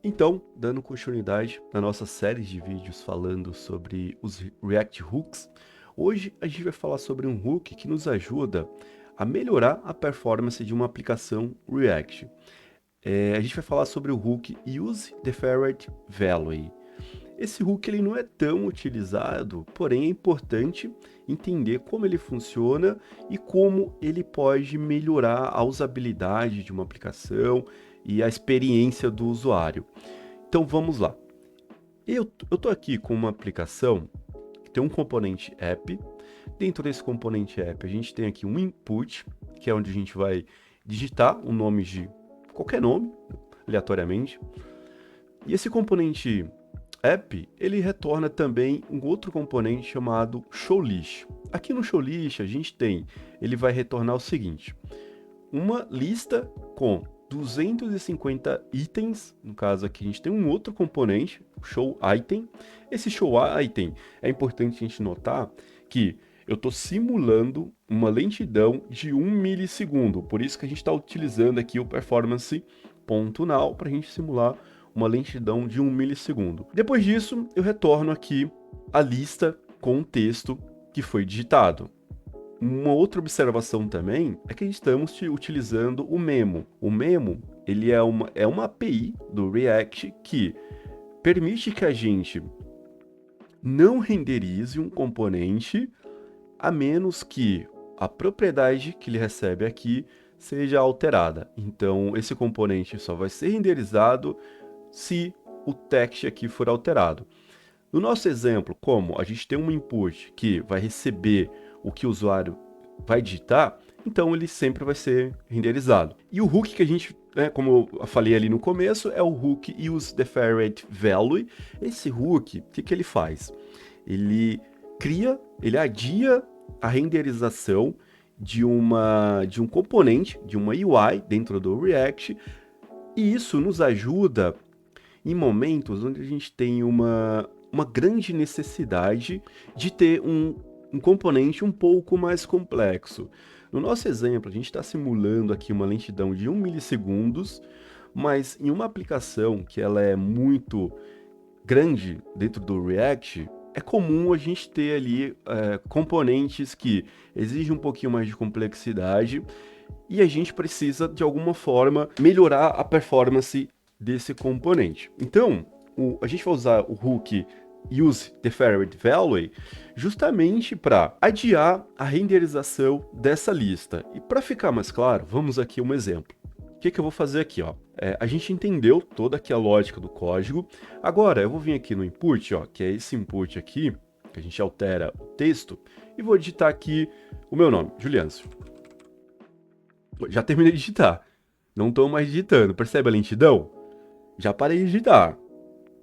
Então, dando continuidade na nossa série de vídeos falando sobre os React Hooks, hoje a gente vai falar sobre um hook que nos ajuda a melhorar a performance de uma aplicação React. A gente vai falar sobre o hook Use Deferred Value. Esse hook ele não é tão utilizado, porém é importante entender como ele funciona e como ele pode melhorar a usabilidade de uma aplicação e a experiência do usuário. Então vamos lá. Eu tô aqui com uma aplicação que tem um componente app. Dentro desse componente app, a gente tem aqui um input, que é onde a gente vai digitar o nome de qualquer nome, aleatoriamente. E esse componente app, ele retorna também um outro componente chamado showList. Aqui no showList, ele vai retornar o seguinte: uma lista com 250 itens. No caso aqui a gente tem um outro componente, o show item. Esse show item é importante a gente notar que eu estou simulando uma lentidão de 1 milissegundo, por isso que a gente está utilizando aqui o performance.now para a gente simular uma lentidão de 1 milissegundo. Depois disso, eu retorno aqui a lista com o texto que foi digitado. Uma outra observação também é que estamos utilizando o Memo. O Memo ele é uma API do React que permite que a gente não renderize um componente a menos que a propriedade que ele recebe aqui seja alterada. Então, esse componente só vai ser renderizado se o text aqui for alterado. No nosso exemplo, como a gente tem um input que vai receber o que o usuário vai digitar, então ele sempre vai ser renderizado. E o hook que a gente, como eu falei ali no começo, é o hook useDeferredValue. Esse hook, o que ele faz? Ele adia a renderização de um componente, de uma UI dentro do React, e isso nos ajuda em momentos onde a gente tem uma grande necessidade de ter um componente um pouco mais complexo. No nosso exemplo, a gente está simulando aqui uma lentidão de 1 milissegundos, mas em uma aplicação que ela é muito grande dentro do React, é comum a gente ter ali componentes que exigem um pouquinho mais de complexidade e a gente precisa, de alguma forma, melhorar a performance desse componente. Então, a gente vai usar o hook useDeferredValue justamente para adiar a renderização dessa lista. E para ficar mais claro, vamos aqui um exemplo. O que eu vou fazer aqui? Ó? A gente entendeu toda aqui a lógica do código. Agora, eu vou vir aqui no input, ó, que é esse input aqui, que a gente altera o texto, e vou digitar aqui o meu nome, Juliancio. Já terminei de digitar. Não estou mais digitando. Percebe a lentidão? Já parei de digitar.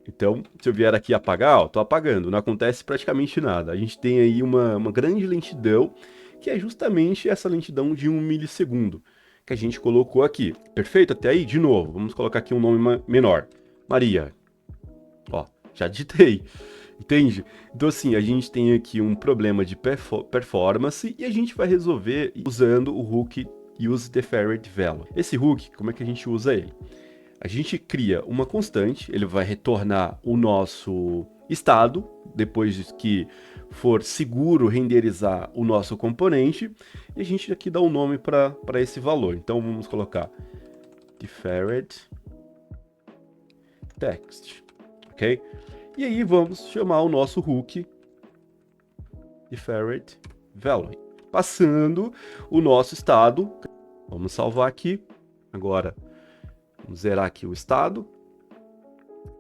Então, se eu vier aqui apagar, ó, tô apagando, não acontece praticamente nada. A gente tem aí uma grande lentidão, que é justamente essa lentidão de 1 milissegundo, que a gente colocou aqui. Perfeito? Até aí? De novo, vamos colocar aqui um nome menor. Maria. Ó, já digitei. Entende? Então, assim, a gente tem aqui um problema de performance e a gente vai resolver usando o hook useDeferredValue. Esse hook, como é que a gente usa ele? A gente cria uma constante, ele vai retornar o nosso estado, depois que for seguro renderizar o nosso componente, e a gente aqui dá um nome para esse valor. Então vamos colocar deferred text, ok? E aí vamos chamar o nosso hook deferred value, passando o nosso estado. Vamos salvar aqui. Agora vamos zerar aqui o estado.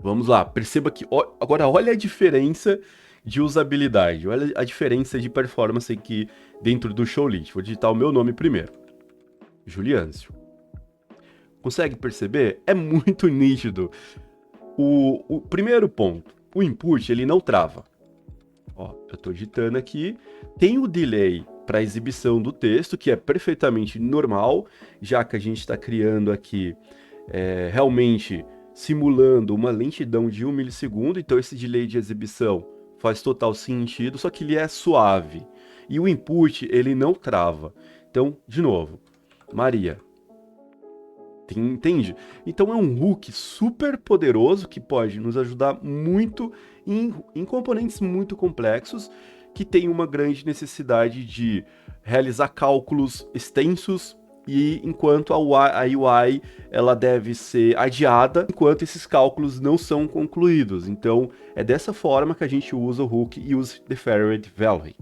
Vamos lá, perceba que agora olha a diferença de usabilidade, olha a diferença de performance aqui dentro do showlist. Vou digitar o meu nome primeiro, Juliâncio. Consegue perceber? É muito nítido. O primeiro ponto, o input ele não trava. Ó, eu estou digitando aqui, tem o delay para exibição do texto, que é perfeitamente normal, já que a gente está criando aqui realmente simulando uma lentidão de 1 milissegundo, então esse delay de exibição faz total sentido, só que ele é suave. E o input, ele não trava. Então, de novo, Maria. Entende? Então é um hook super poderoso que pode nos ajudar muito em componentes muito complexos que tem uma grande necessidade de realizar cálculos extensos e enquanto a UI ela deve ser adiada enquanto esses cálculos não são concluídos. Então é dessa forma que a gente usa o hook e use the Faraday Valley.